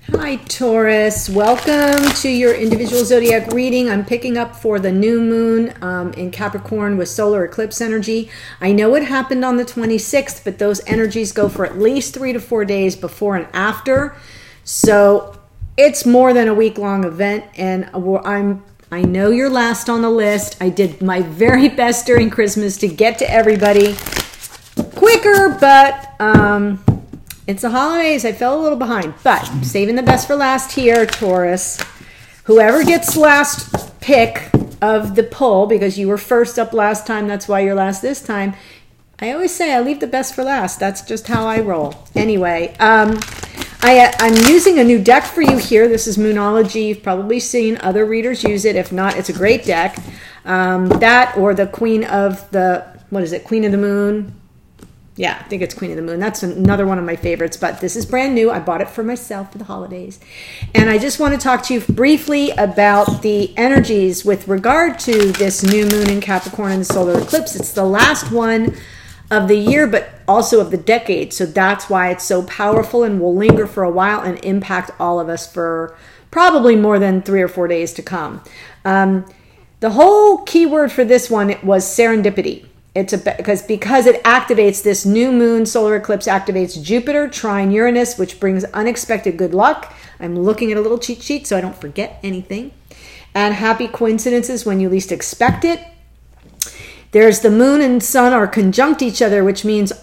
Hi Taurus, welcome to your individual zodiac reading. I'm picking up for the new moon in Capricorn with solar eclipse energy. I know it happened on the 26th, but those energies go for at least 3 to 4 days before and after. So it's more than a week-long event, and I know you're last on the list. I did my very best during Christmas to get to everybody quicker, but it's the holidays. I fell a little behind, but saving the best for last here, Taurus. Whoever gets last pick of the poll, because you were first up last time, that's why you're last this time. I always say I leave the best for last. That's just how I roll. Anyway, I'm using a new deck for you here. This is Moonology. You've probably seen other readers use it. If not, it's a great deck. That or the Queen of the, what is it? Queen of the Moon. Yeah, I think it's Queen of the Moon. That's another one of my favorites, but this is brand new. I bought it for myself for the holidays. And I just want to talk to you briefly about the energies with regard to this new moon in Capricorn and the solar eclipse. It's the last one of the year, but also of the decade. So that's why it's so powerful and will linger for a while and impact all of us for probably more than 3 or 4 days to come. The whole keyword for this one was serendipity. It's because it activates this new moon solar eclipse, activates Jupiter trine Uranus, which brings unexpected good luck. I'm looking at a little cheat sheet so I don't forget anything. And happy coincidences when you least expect it. There's the moon and sun are conjunct each other, which means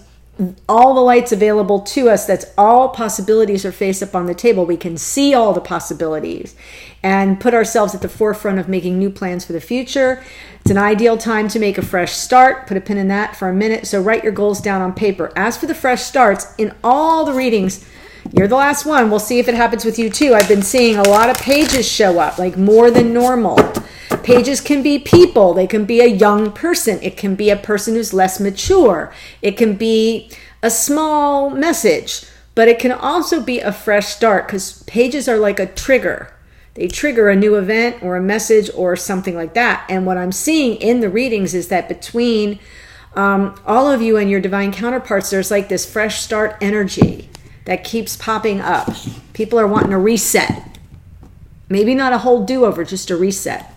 all the lights available to us, that's all possibilities are face up on the table. We can see all the possibilities and put ourselves at the forefront of making new plans for the future. It's an ideal time to make a fresh start. Put a pin in that for a minute. So write your goals down on paper. As for the fresh starts, in all the readings, you're the last one. We'll see if it happens with you too. I've been seeing a lot of pages show up, like more than normal. Pages can be people. They can be a young person. It can be a person who's less mature. It can be a small message, but it can also be a fresh start because pages are like a trigger. They trigger a new event or a message or something like that. And what I'm seeing in the readings is that between all of you and your divine counterparts, there's like this fresh start energy that keeps popping up. People are wanting a reset. Maybe not a whole do-over, just a reset.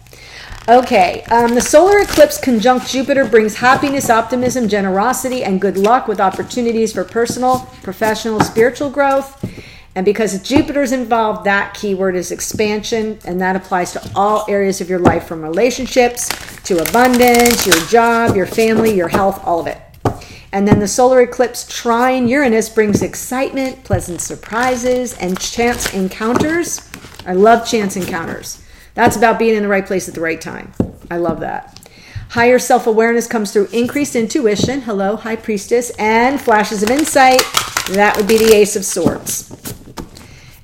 Okay, the solar eclipse conjunct Jupiter brings happiness, optimism, generosity, and good luck with opportunities for personal, professional, spiritual growth. And because Jupiter's involved, that keyword is expansion, and that applies to all areas of your life, from relationships to abundance, your job, your family, your health, all of it. And then the solar eclipse trine Uranus brings excitement, pleasant surprises, and chance encounters. I love chance encounters. That's about being in the right place at the right time. I love that. Higher self-awareness comes through increased intuition. Hello, High Priestess. And flashes of insight. That would be the Ace of Swords.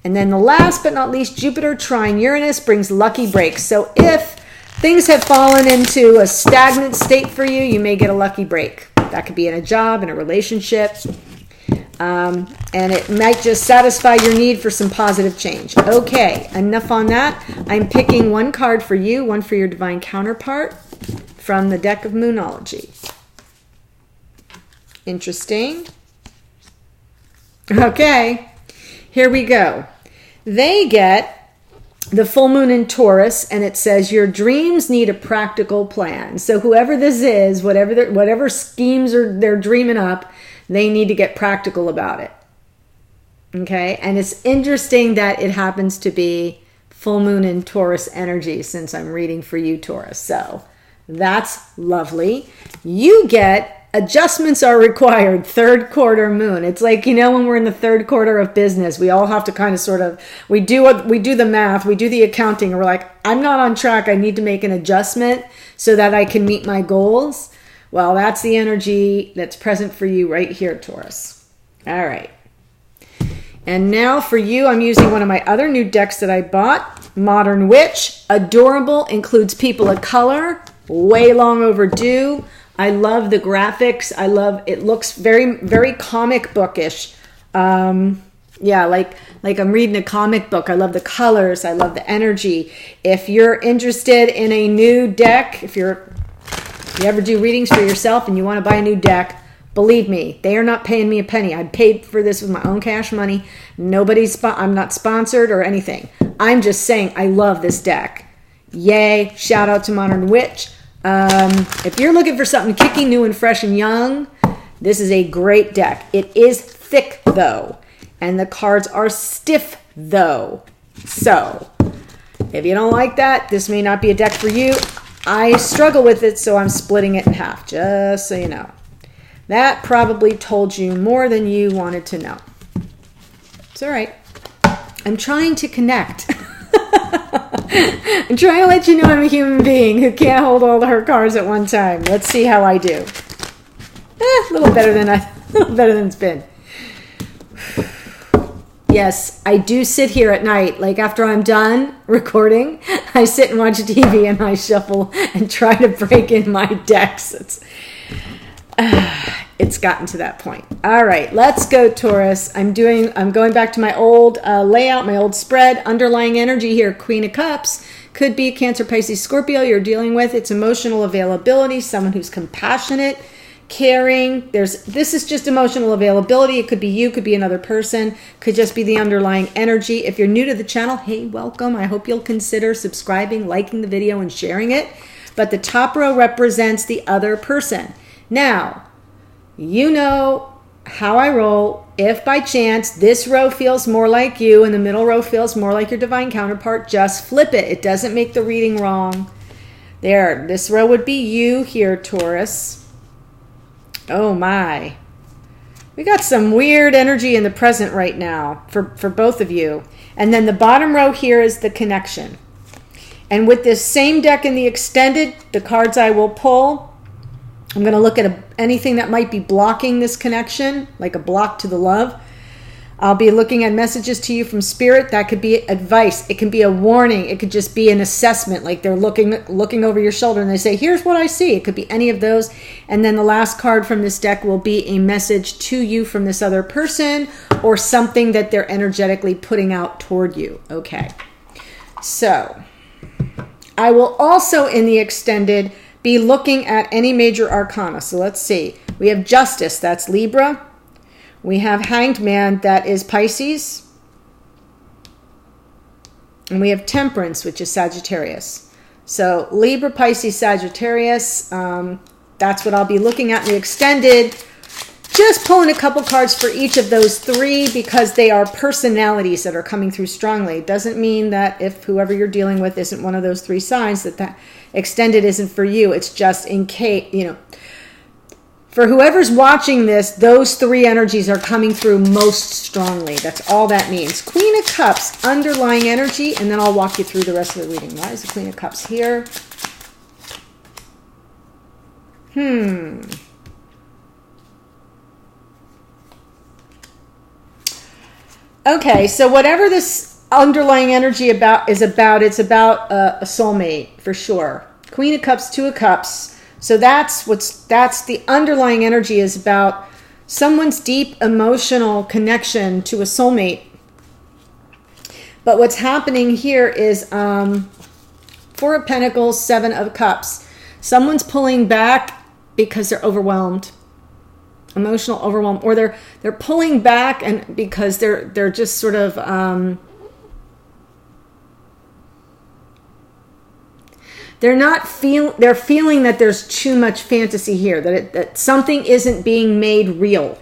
And then the last but not least, Jupiter trine Uranus brings lucky breaks. So if things have fallen into a stagnant state for you, you may get a lucky break. That could be in a job, in a relationship. And it might just satisfy your need for some positive change. Okay, enough on that. I'm picking one card for you, one for your divine counterpart from the deck of Moonology. Interesting. Okay, here we go. They get the full moon in Taurus, and it says your dreams need a practical plan. So whoever this is, whatever schemes they're dreaming up, they need to get practical about it. Okay, and it's interesting that it happens to be full moon in Taurus energy since I'm reading for you, Taurus. So that's lovely. You get adjustments are required, third quarter moon. It's like, when we're in the third quarter of business, we all have to kind of we do the math, we do the accounting, and we're like, I'm not on track. I need to make an adjustment so that I can meet my goals. Well, that's the energy that's present for you right here, Taurus. All right. And now for you, I'm using one of my other new decks that I bought, Modern Witch. Adorable, includes people of color, way long overdue. I love the graphics. It looks very, very comic bookish. Yeah, like I'm reading a comic book. I love the colors. I love the energy. If you're interested in a new deck, if you ever do readings for yourself and you want to buy a new deck, Believe me, they are not paying me a penny. I paid for this with my own cash money. I'm not sponsored or anything. I'm just saying I love this deck. Yay. Shout out to Modern Witch. If you're looking for something kicking, new and fresh and young, this is a great deck. It is thick though, and the cards are stiff though. So if you don't like that, this may not be a deck for you. I struggle with it, so I'm splitting it in half, just so you know. That probably told you more than you wanted to know. It's all right. I'm trying to connect. I'm trying to let you know I'm a human being who can't hold all her cards at one time. Let's see how I do. A little better than it's been. Yes, I do sit here at night. Like after I'm done recording, I sit and watch TV and I shuffle and try to break in my decks. It's gotten to that point. All right, let's go, Taurus. I'm going back to my old layout, my old spread. Underlying energy here, Queen of Cups. Could be Cancer, Pisces, Scorpio you're dealing with. It's emotional availability, someone who's compassionate, caring. This is just emotional availability. It could be you, could be another person, could just be the underlying energy. If you're new to the channel, hey, welcome. I hope you'll consider subscribing, liking the video, and sharing it. But the top row represents the other person. Now, you know how I roll. If by chance this row feels more like you and the middle row feels more like your divine counterpart, just flip it. It doesn't make the reading wrong. There, this row would be you here, Taurus. Oh my. We got some weird energy in the present right now for both of you. And then the bottom row here is the connection. And with this same deck in the extended, the cards I will pull, I'm going to look at anything that might be blocking this connection, like a block to the love. I'll be looking at messages to you from Spirit. That could be advice. It can be a warning. It could just be an assessment, like they're looking over your shoulder and they say, here's what I see. It could be any of those. And then the last card from this deck will be a message to you from this other person or something that they're energetically putting out toward you. Okay. So I will also, in the extended, be looking at any major arcana. So let's see. We have Justice, that's Libra. We have Hanged Man, that is Pisces. And we have Temperance, which is Sagittarius. So Libra, Pisces, Sagittarius. That's what I'll be looking at in the extended. Just pulling a couple cards for each of those three because they are personalities that are coming through strongly. It doesn't mean that if whoever you're dealing with isn't one of those three signs that extended isn't for you. It's just in case, for whoever's watching this, those three energies are coming through most strongly. That's all that means. Queen of Cups, underlying energy, and then I'll walk you through the rest of the reading. Why is the Queen of Cups here? Okay, so whatever this underlying energy it's about a soulmate for sure. Queen of Cups, Two of Cups. So that's the underlying energy is about someone's deep emotional connection to a soulmate. But what's happening here is Four of Pentacles, Seven of Cups. Someone's pulling back because they're overwhelmed. Emotional overwhelm, or they're pulling back and because they're just sort of they're feeling that there's too much fantasy here, that something isn't being made real.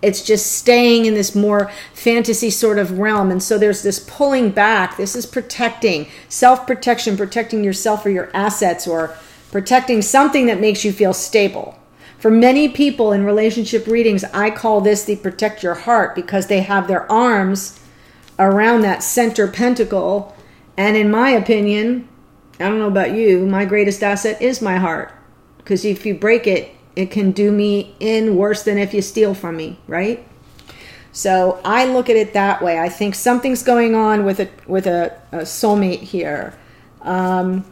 It's just staying in this more fantasy sort of realm. And so there's this pulling back. This is protecting, self-protection, protecting yourself or your assets, or protecting something that makes you feel stable. For many people in relationship readings, I call this the protect your heart, because they have their arms around that center pentacle. And in my opinion, I don't know about you, my greatest asset is my heart. Because if you break it, it can do me in worse than if you steal from me, right? So I look at it that way. I think something's going on with a soulmate here. And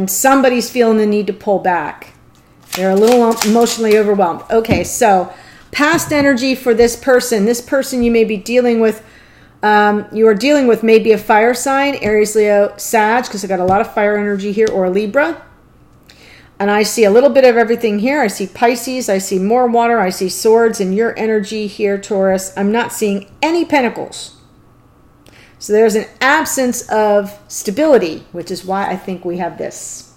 somebody's feeling the need to pull back. They're a little emotionally overwhelmed. Okay, so past energy for this person. This person you may be dealing with, you are dealing with maybe a fire sign, Aries, Leo, Sag, because I got a lot of fire energy here, or Libra. And I see a little bit of everything here. I see Pisces. I see more water. I see swords in your energy here, Taurus. I'm not seeing any pentacles. So there's an absence of stability, which is why I think we have this.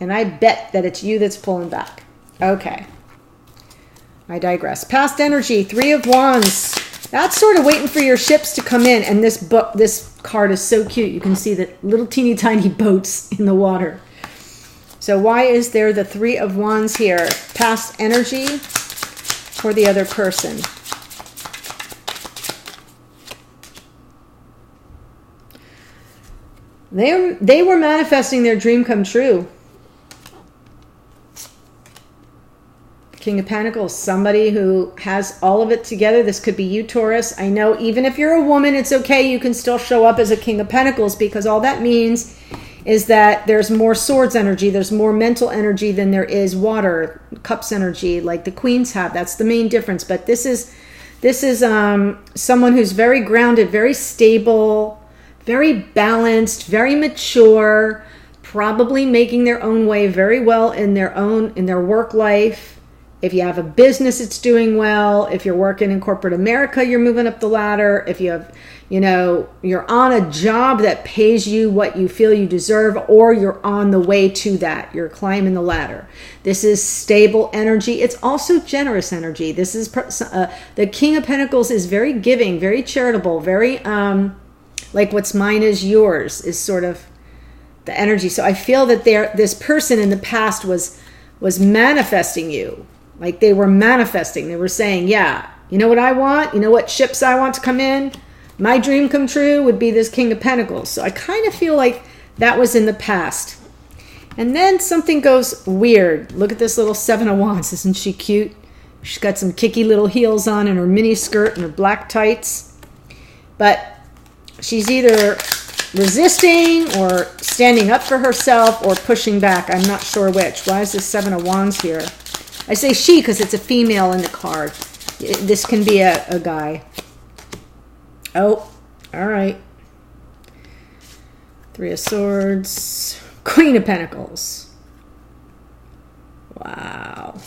And I bet that it's you that's pulling back. Okay. I digress. Past energy, 3 of Wands. That's sort of waiting for your ships to come in. And this card is so cute. You can see the little teeny tiny boats in the water. So why is there the 3 of Wands here? Past energy for the other person. They were manifesting their dream come true. King of Pentacles, somebody who has all of it together. This could be you, Taurus. I know even if you're a woman, it's okay. You can still show up as a King of Pentacles, because all that means is that there's more swords energy, there's more mental energy than there is water, cups energy, like the queens have. That's the main difference. But this is someone who's very grounded, very stable, very balanced, very mature, probably making their own way very well in their work life. If you have a business, it's doing well. If you're working in corporate America, you're moving up the ladder. If you have, you're on a job that pays you what you feel you deserve, or you're on the way to that. You're climbing the ladder. This is stable energy. It's also generous energy. This is the King of Pentacles is very giving, very charitable, very like what's mine is yours is sort of the energy. So I feel that this person in the past was manifesting you. Like they were manifesting. They were saying, yeah, you know what I want? You know what ships I want to come in? My dream come true would be this King of Pentacles. So I kind of feel like that was in the past. And then something goes weird. Look at this little 7 of Wands. Isn't she cute? She's got some kicky little heels on and her mini skirt and her black tights. But she's either resisting or standing up for herself or pushing back. I'm not sure which. Why is this 7 of Wands here? I say she because it's a female in the card. This can be a guy. Oh, all right. 3 of Swords. Queen of Pentacles. Wow.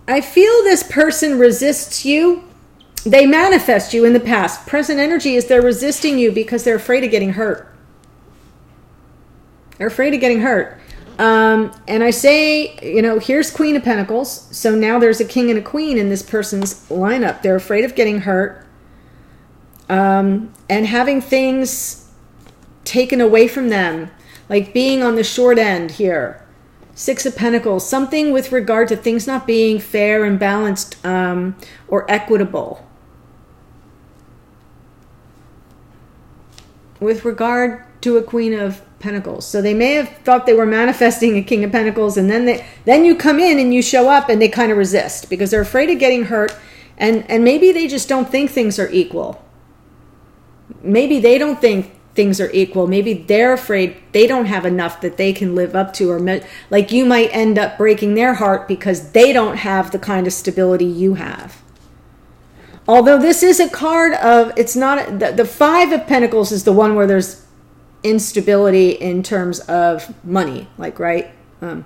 I feel this person resists you. They manifest you in the past. Present energy is they're resisting you because they're afraid of getting hurt. They're afraid of getting hurt. And I say, here's Queen of Pentacles. So now there's a king and a queen in this person's lineup. They're afraid of getting hurt. And having things taken away from them. Like being on the short end here. 6 of Pentacles, something with regard to things not being fair and balanced or equitable. With regard to a Queen of Pentacles. So they may have thought they were manifesting a King of Pentacles, and then you come in and you show up and they kind of resist because they're afraid of getting hurt, and maybe they just don't think things are equal. Maybe they don't think things are equal. Maybe they're afraid they don't have enough that they can live up to, or like you might end up breaking their heart because they don't have the kind of stability you have. Although this is a card of, it's not, the 5 of Pentacles is the one where there's instability in terms of money, like, right?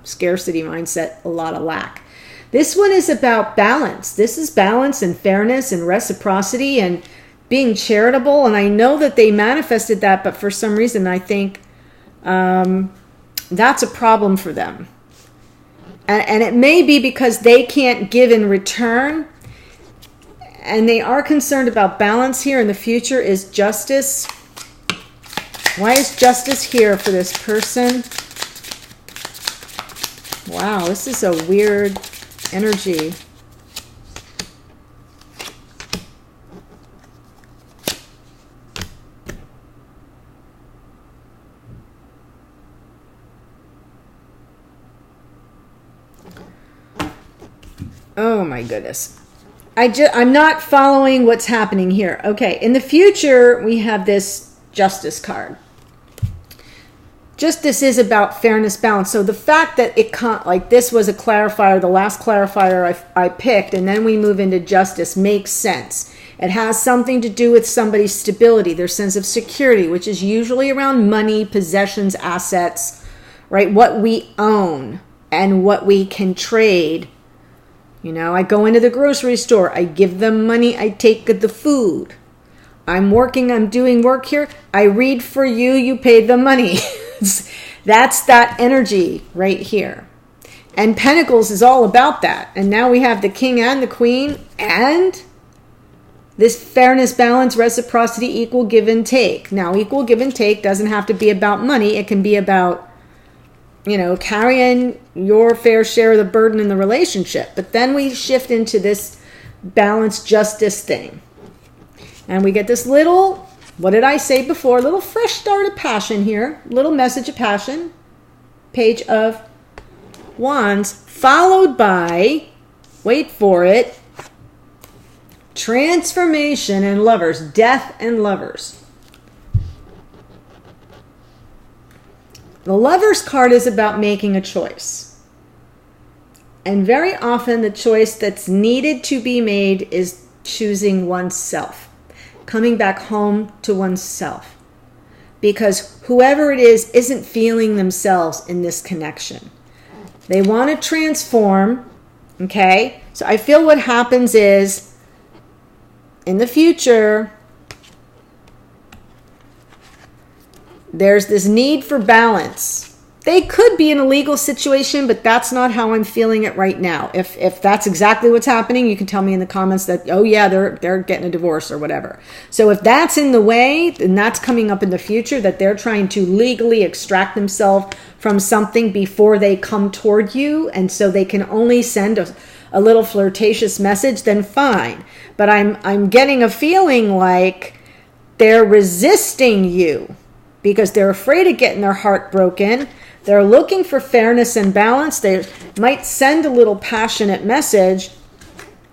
Scarcity mindset, a lot of lack. This one is about balance. This is balance and fairness and reciprocity and being charitable, and I know that they manifested that, but for some reason I think that's a problem for them. And it may be because they can't give in return, and they are concerned about balance here in the future. Is justice. Why is justice here for this person? Wow, this is a weird energy. Oh my goodness. I'm not following what's happening here. Okay, in the future, we have this justice card. Justice is about fairness, balance. So the fact that it can't, like this was a clarifier, the last clarifier I picked, and then we move into justice makes sense. It has something to do with somebody's stability, their sense of security, which is usually around money, possessions, assets, right? What we own and what we can trade. You know, I go into the grocery store, I give them money, I take the food. I'm working, I'm doing work here, I read for you, you pay the money. That's that energy right here. And Pentacles is all about that. And now we have the King and the Queen and this fairness, balance, reciprocity, equal give and take. Now, equal give and take doesn't have to be about money. It can be about, you know, carrying your fair share of the burden in the relationship. But then we shift into this balance, justice thing. And we get this little, what did I say before? Little fresh start of passion here. Little message of passion. Page of Wands. Followed by, wait for it, transformation and Lovers. Death and Lovers. The Lovers card is about making a choice. And very often the choice that's needed to be made is choosing oneself. Coming back home to oneself. Because whoever it is isn't feeling themselves in this connection. They want to transform, okay? So I feel what happens is, in the future, there's this need for balance. They could be in a legal situation, but that's not how I'm feeling it right now. If that's exactly what's happening, you can tell me in the comments that, oh yeah, they're getting a divorce or whatever. So if that's in the way, then that's coming up in the future, that they're trying to legally extract themselves from something before they come toward you, and so they can only send a little flirtatious message, then fine. But I'm getting a feeling like they're resisting you because they're afraid of getting their heart broken. They're looking for fairness and balance. They might send a little passionate message.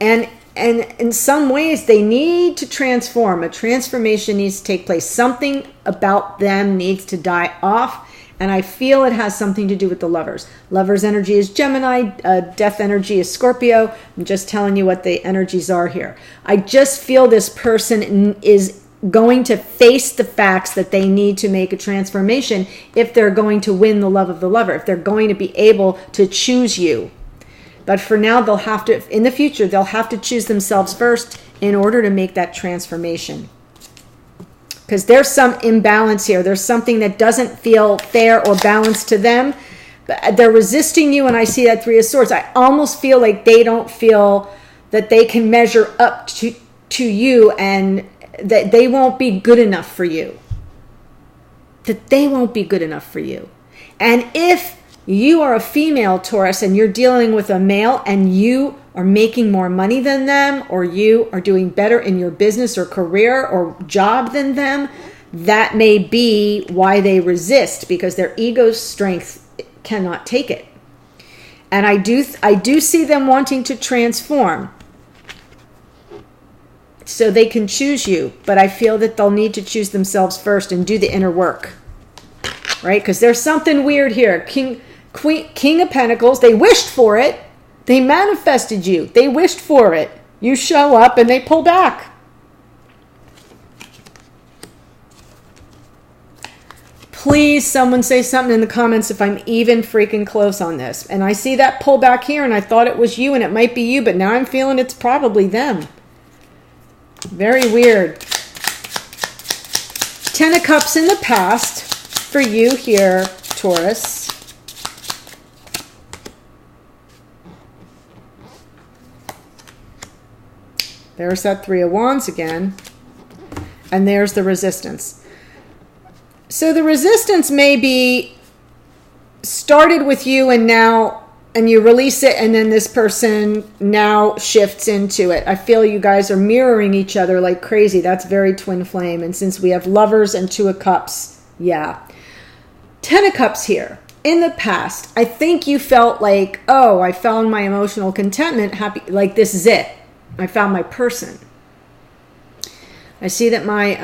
And in some ways, they need to transform. A transformation needs to take place. Something about them needs to die off. And I feel it has something to do with the Lovers. Lovers energy is Gemini. Death energy is Scorpio. I'm just telling you what the energies are here. I just feel this person is going to face the facts that they need to make a transformation if they're going to win the love of the lover, if they're going to be able to choose you. But for now, they'll have to, in the future, they'll have to choose themselves first in order to make that transformation. Because there's some imbalance here. There's something that doesn't feel fair or balanced to them. But they're resisting you, and I see that Three of Swords. I almost feel like they don't feel that they can measure up to you, and that they won't be good enough for you. That they won't be good enough for you. And if you are a female Taurus and you're dealing with a male and you are making more money than them, or you are doing better in your business or career or job than them, that may be why they resist, because their ego strength cannot take it. And I do see them wanting to transform so they can choose you, but I feel that they'll need to choose themselves first and do the inner work, right? Because there's something weird here. King of Pentacles, they wished for it. They manifested you. They wished for it. You show up and they pull back. Please, someone say something in the comments if I'm even freaking close on this. And I see that pull back here, and I thought it was you, and it might be you, but now I'm feeling it's probably them. Very weird. Ten of Cups in the past for you here, Taurus. There's that Three of Wands again. And there's the Resistance. So the Resistance may be started with you and you release it, and then this person now shifts into it. I feel you guys are mirroring each other like crazy. That's very twin flame. And since we have Lovers and Two of Cups, yeah. Ten of Cups here. In the past, I think you felt like, oh, I found my emotional contentment, happy, like this is it. I found my person. I see that my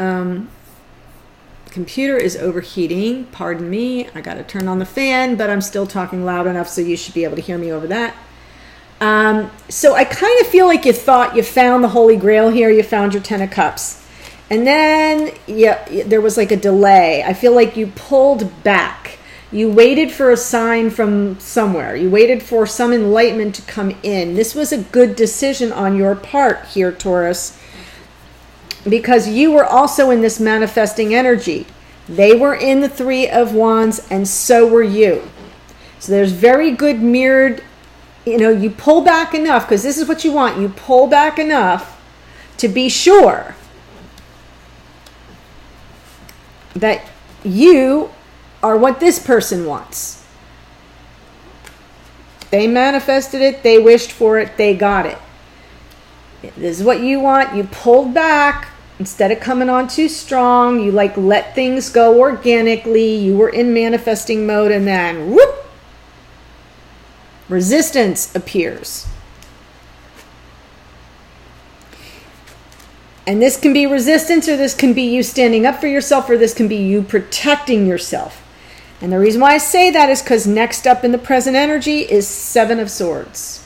computer is overheating. Pardon me. I got to turn on the fan, but I'm still talking loud enough so you should be able to hear me over that. So I kind of feel like you thought you found the Holy Grail here. You found your 10 of Cups. And then there was like a delay. I feel like you pulled back. You waited for a sign from somewhere. You waited for some enlightenment to come in. This was a good decision on your part here, Taurus, because you were also in this manifesting energy. They were in the 3 of Wands, and so were you. So there's very good mirrored, you pull back enough, because this is what you want. You pull back enough to be sure that you are what this person wants. They manifested it, they wished for it, they got it. This is what you want. You pulled back. Instead of coming on too strong, you let things go organically. You were in manifesting mode, and then whoop, resistance appears. And this can be resistance, or this can be you standing up for yourself, or this can be you protecting yourself. And the reason why I say that is because next up in the present energy is 7 of Swords.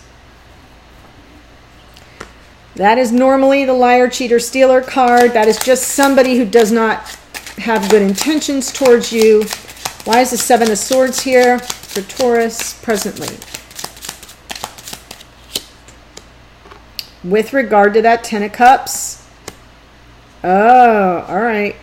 That is normally the liar, cheater, stealer card. That is just somebody who does not have good intentions towards you. Why is the 7 of Swords here for Taurus presently? With regard to that 10 of Cups. Oh, all right.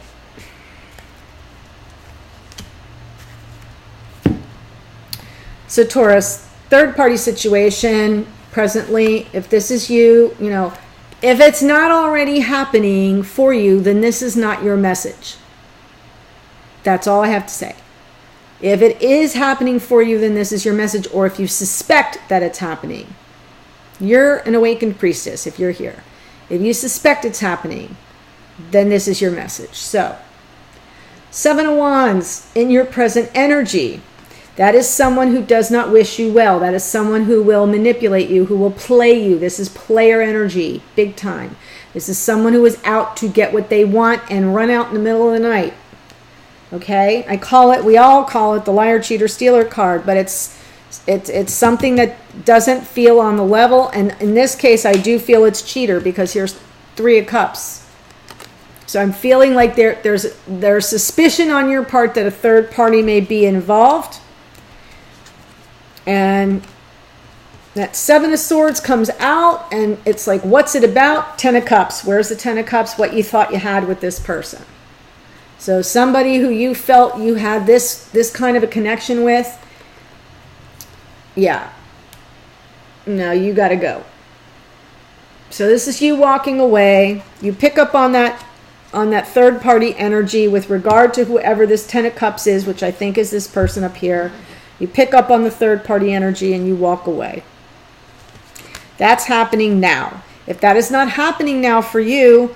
So Taurus, third party situation presently. If this is you, if it's not already happening for you, then this is not your message. That's all I have to say. If it is happening for you, then this is your message. Or if you suspect that it's happening, you're an awakened priestess if you're here. If you suspect it's happening, then this is your message. So, 7 of Wands in your present energy. That is someone who does not wish you well. That is someone who will manipulate you, who will play you. This is player energy, big time. This is someone who is out to get what they want and run out in the middle of the night. Okay? We all call it the liar, cheater, stealer card, but it's something that doesn't feel on the level. And in this case, I do feel it's cheater because here's 3 of Cups. So I'm feeling like there's suspicion on your part that a third party may be involved. And that 7 of Swords comes out, and it's like, what's it about? 10 of Cups. Where's the 10 of Cups? What you thought you had with this person. So somebody who you felt you had this kind of a connection with, yeah. No, you got to go. So this is you walking away. You pick up on that third party energy with regard to whoever this 10 of Cups is, which I think is this person up here. You pick up on the third party energy and you walk away. That's happening now. If that is not happening now for you,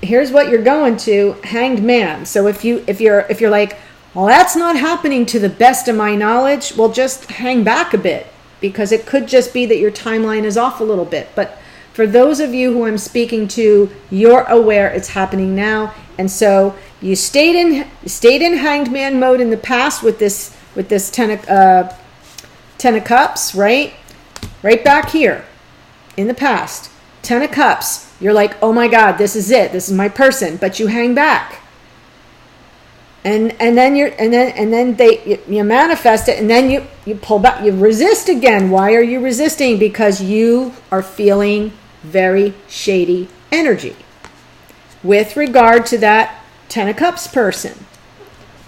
here's what you're going to: Hanged Man. So if you're like, well, that's not happening to the best of my knowledge, well, just hang back a bit, because it could just be that your timeline is off a little bit. But for those of you who I'm speaking to, you're aware it's happening now. And so you stayed in Hanged Man mode in the past with this 10 of Cups, right? Right back here in the past. 10 of Cups. You're like, oh my God, this is it. This is my person. But you hang back. And then you manifest it, and then you pull back. You resist again. Why are you resisting? Because you are feeling very shady energy with regard to that 10 of Cups person.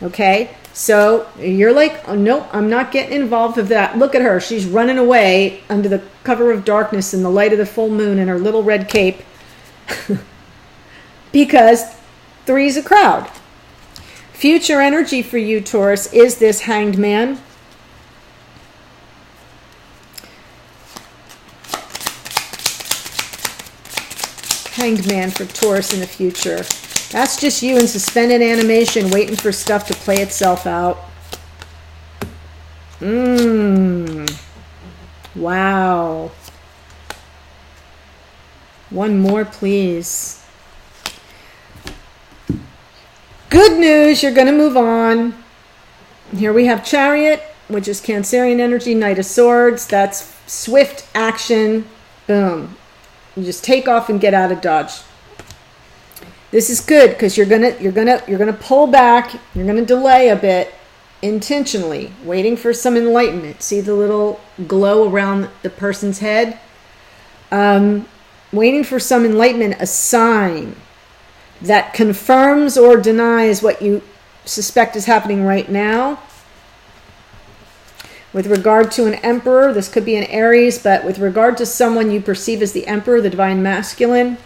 Okay? So you're like, oh, nope, I'm not getting involved with that. Look at her. She's running away under the cover of darkness in the light of the full moon in her little red cape. Because 3's a crowd. Future energy for you, Taurus, is this Hanged Man. Hanged Man for Taurus in the future. That's just you in suspended animation, waiting for stuff to play itself out. Wow. One more, please. good news, you're going to move on. Here we have Chariot, which is Cancerian energy, Knight of Swords. That's swift action. Boom. You just take off and get out of Dodge. This is good because you're gonna pull back. You're gonna delay a bit intentionally, waiting for some enlightenment. See the little glow around the person's head? Waiting for some enlightenment, a sign that confirms or denies what you suspect is happening right now. With regard to an emperor, this could be an Aries, but with regard to someone you perceive as the emperor, the divine masculine,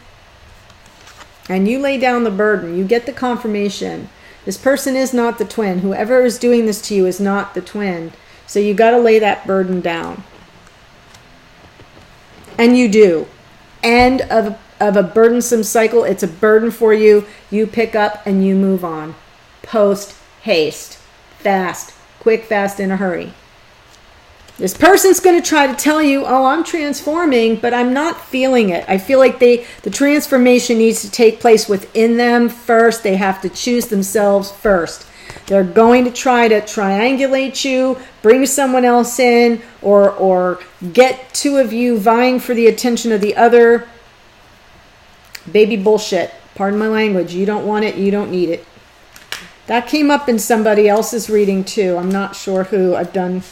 and you lay down the burden, you get the confirmation. This person is not the twin. Whoever is doing this to you is not the twin. So you got to lay that burden down. And you do. End of a burdensome cycle. It's a burden for you. You pick up and you move on. Post haste. Fast. Quick, fast, in a hurry. This person's going to try to tell you, oh, I'm transforming, but I'm not feeling it. I feel like the transformation needs to take place within them first. They have to choose themselves first. They're going to try to triangulate you, bring someone else in, or get two of you vying for the attention of the other. Baby bullshit. Pardon my language. You don't want it. You don't need it. That came up in somebody else's reading too. I'm not sure who. I've done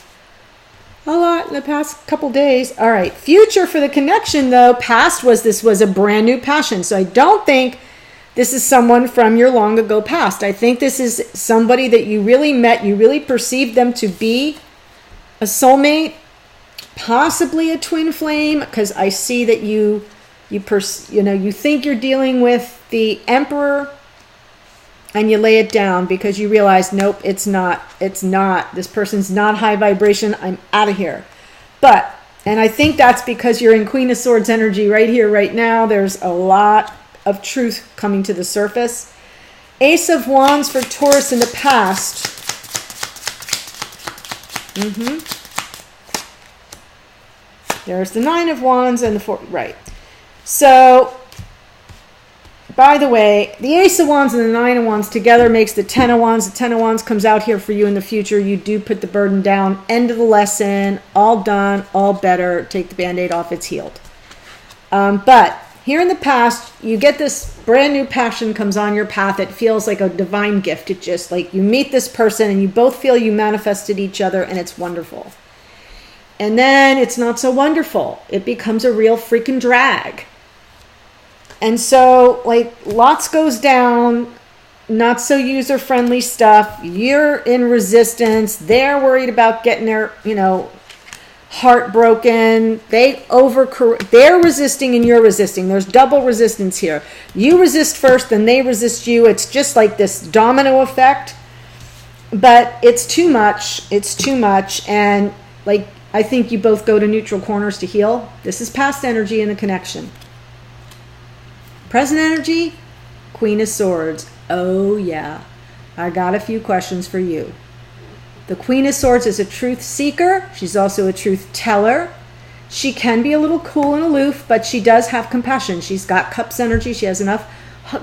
a lot in the past couple days. All right. Future for the connection, though. Past was this was a brand new passion. So I don't think this is someone from your long ago past. I think this is somebody that you really met. You really perceived them to be a soulmate, possibly a twin flame, because I see that you think you're dealing with the emperor, and you lay it down because you realize, nope, it's not. This person's not high vibration. I'm out of here. And I think that's because you're in Queen of Swords energy right here, right now. There's a lot of truth coming to the surface. Ace of Wands for Taurus in the past. There's the Nine of Wands and the Four. Right. So, by the way, the Ace of Wands and the Nine of Wands together makes the Ten of Wands. The Ten of Wands comes out here for you in the future. You do put the burden down. End of the lesson. All done. All better. Take the Band-Aid off. It's healed. But here in the past, you get this brand new passion comes on your path. It feels like a divine gift. It just like you meet this person and you both feel you manifested each other and it's wonderful. And then it's not so wonderful. It becomes a real freaking drag. And so, like, lots goes down, not so user-friendly stuff. You're in resistance. They're worried about getting their, heart broken. They're resisting and you're resisting. There's double resistance here. You resist first, then they resist you. It's just like this domino effect. But it's too much. It's too much. And, like, I think you both go to neutral corners to heal. This is past energy in the connection. Present energy, Queen of Swords. Oh, yeah. I got a few questions for you. The Queen of Swords is a truth seeker. She's also a truth teller. She can be a little cool and aloof, but she does have compassion. She's got Cups energy. She has enough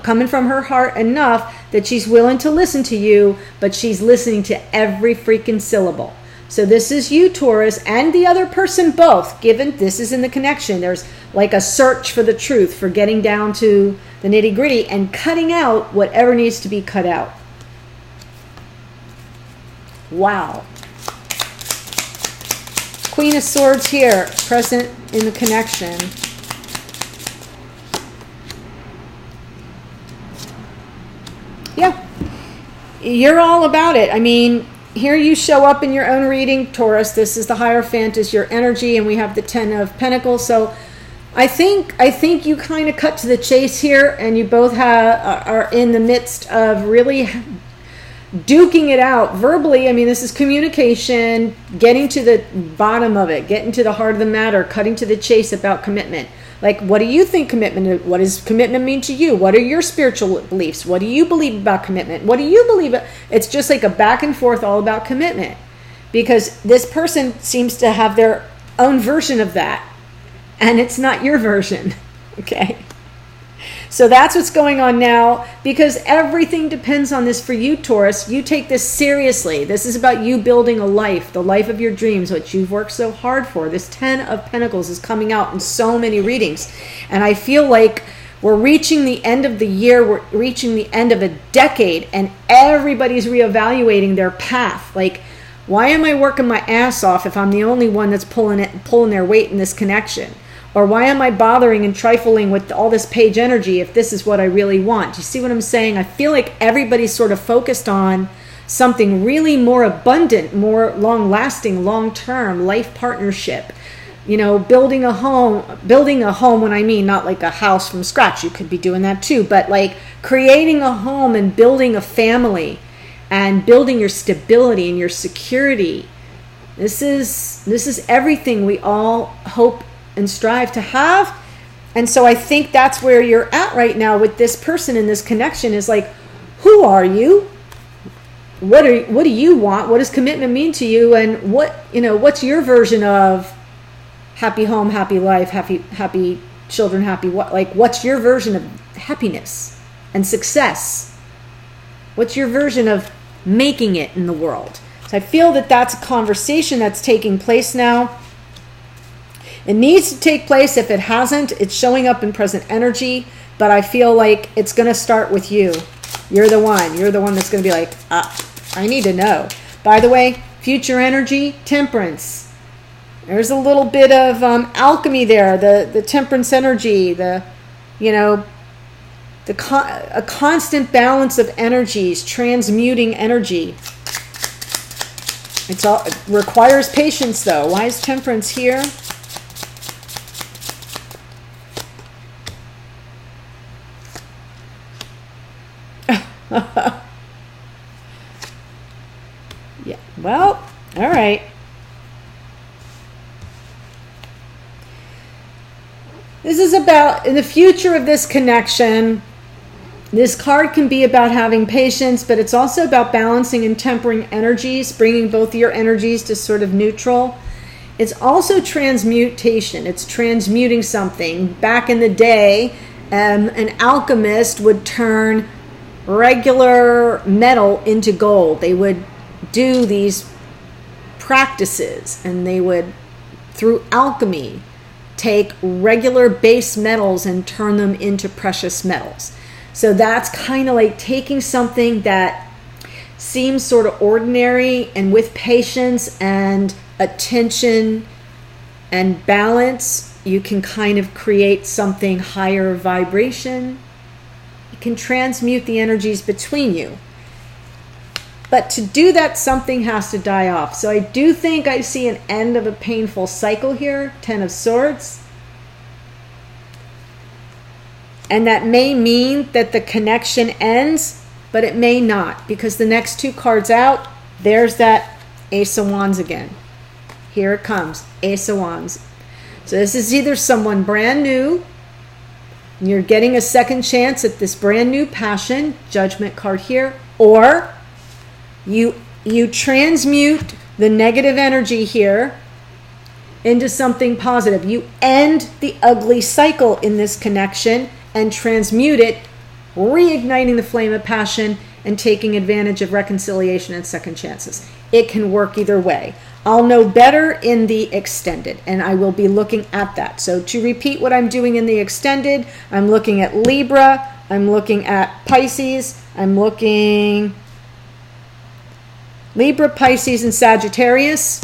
coming from her heart, enough that she's willing to listen to you, but she's listening to every freaking syllable. So this is you, Taurus, and the other person both, given this is in the connection. There's like a search for the truth, for getting down to the nitty-gritty and cutting out whatever needs to be cut out. Wow. Queen of Swords here, present in the connection. Yeah. You're all about it. I mean, here you show up in your own reading, Taurus. This is the Hierophant, is your energy, and we have the Ten of Pentacles. So I think you kind of cut to the chase here, and you both are in the midst of really duking it out verbally. I mean, this is communication, getting to the bottom of it, getting to the heart of the matter, cutting to the chase about commitment. Like, what do you think commitment is? What does commitment mean to you? What are your spiritual beliefs? What do you believe about commitment? What do you believe? It's just like a back and forth all about commitment, because this person seems to have their own version of that, and it's not your version. Okay. So that's what's going on now, because everything depends on this for you, Taurus. You take this seriously. This is about you building a life, the life of your dreams, which you've worked so hard for. This 10 of Pentacles is coming out in so many readings. And I feel like we're reaching the end of the year. We're reaching the end of a decade, and everybody's reevaluating their path. Like, why am I working my ass off if I'm the only one that's pulling their weight in this connection? Or why am I bothering and trifling with all this page energy if this is what I really want? Do you see what I'm saying? I feel like everybody's sort of focused on something really more abundant, more long-lasting, long-term life partnership. You know, building a home, when I mean not like a house from scratch. You could be doing that too, but like creating a home and building a family and building your stability and your security. This is everything we all hope and strive to have. And so I think that's where you're at right now with this person in this connection, is like, who are you? What do you want? What does commitment mean to you? And what's your version of happy home, happy life, happy children, what's your version of happiness and success? What's your version of making it in the world? So I feel that that's a conversation that's taking place now. It needs to take place. If it hasn't, it's showing up in present energy, but I feel like it's going to start with you. You're the one that's going to be like, I need to know. By the way, future energy, temperance. There's a little bit of alchemy there, the temperance energy, a constant balance of energies, transmuting energy. It requires patience, though. Why is temperance here? Yeah, well, all right. This is about, in the future of this connection, this card can be about having patience, but it's also about balancing and tempering energies, bringing both your energies to sort of neutral. It's also transmutation. It's transmuting something. Back in the day, an alchemist would turn regular metal into gold. They would do these practices, and they would, through alchemy, take regular base metals and turn them into precious metals. So that's kind of like taking something that seems sort of ordinary, and with patience and attention and balance, you can kind of create something higher vibration. It can transmute the energies between you. But to do that, something has to die off. So I do think I see an end of a painful cycle here, 10 of Swords. And that may mean that the connection ends, but it may not, because the next two cards out, there's that Ace of Wands again. Here it comes, Ace of Wands. So this is either someone brand new, and you're getting a second chance at this brand new passion, Judgment card here, or you transmute the negative energy here into something positive. You end the ugly cycle in this connection and transmute it, reigniting the flame of passion and taking advantage of reconciliation and second chances. It can work either way. I'll know better in the extended, and I will be looking at that. So to repeat what I'm doing in the extended, I'm looking at Libra, I'm looking at Pisces, I'm looking Libra, Pisces, and Sagittarius.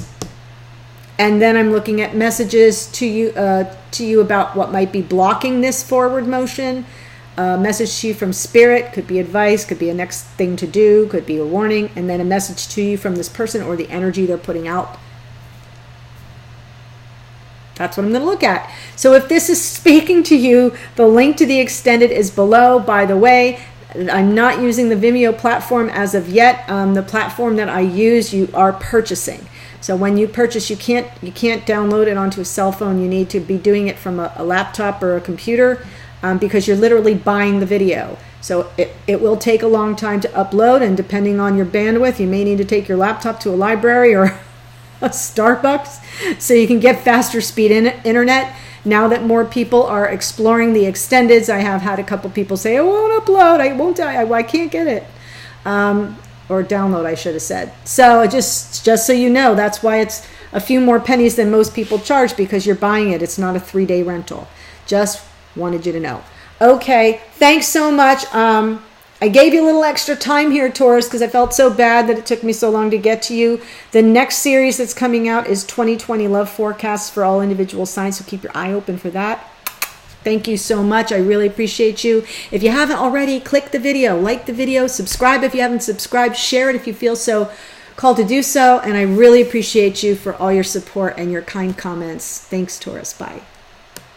And then I'm looking at messages to you about what might be blocking this forward motion. A message to you from Spirit, could be advice, could be a next thing to do, could be a warning, and then a message to you from this person or the energy they're putting out. That's what I'm going to look at. So if this is speaking to you, the link to the extended is below. By the way, I'm not using the Vimeo platform as of yet. The platform that I use, you are purchasing. So when you purchase, you can't download it onto a cell phone. You need to be doing it from a laptop or a computer, because you're literally buying the video. So it will take a long time to upload, and depending on your bandwidth, you may need to take your laptop to a library or a Starbucks so you can get faster speed internet. Now that more people are exploring the extendeds, I have had a couple people say, I won't upload, I can't get it. Or download, I should have said. So just so you know, that's why it's a few more pennies than most people charge, because you're buying it. It's not a 3-day rental. Just wanted you to know. Okay, thanks so much. I gave you a little extra time here, Taurus, because I felt so bad that it took me so long to get to you. The next series that's coming out is 2020 Love Forecasts for all individual signs, so keep your eye open for that. Thank you so much. I really appreciate you. If you haven't already, click the video, like the video, subscribe if you haven't subscribed, share it if you feel so called to do so, and I really appreciate you for all your support and your kind comments. Thanks, Taurus. Bye.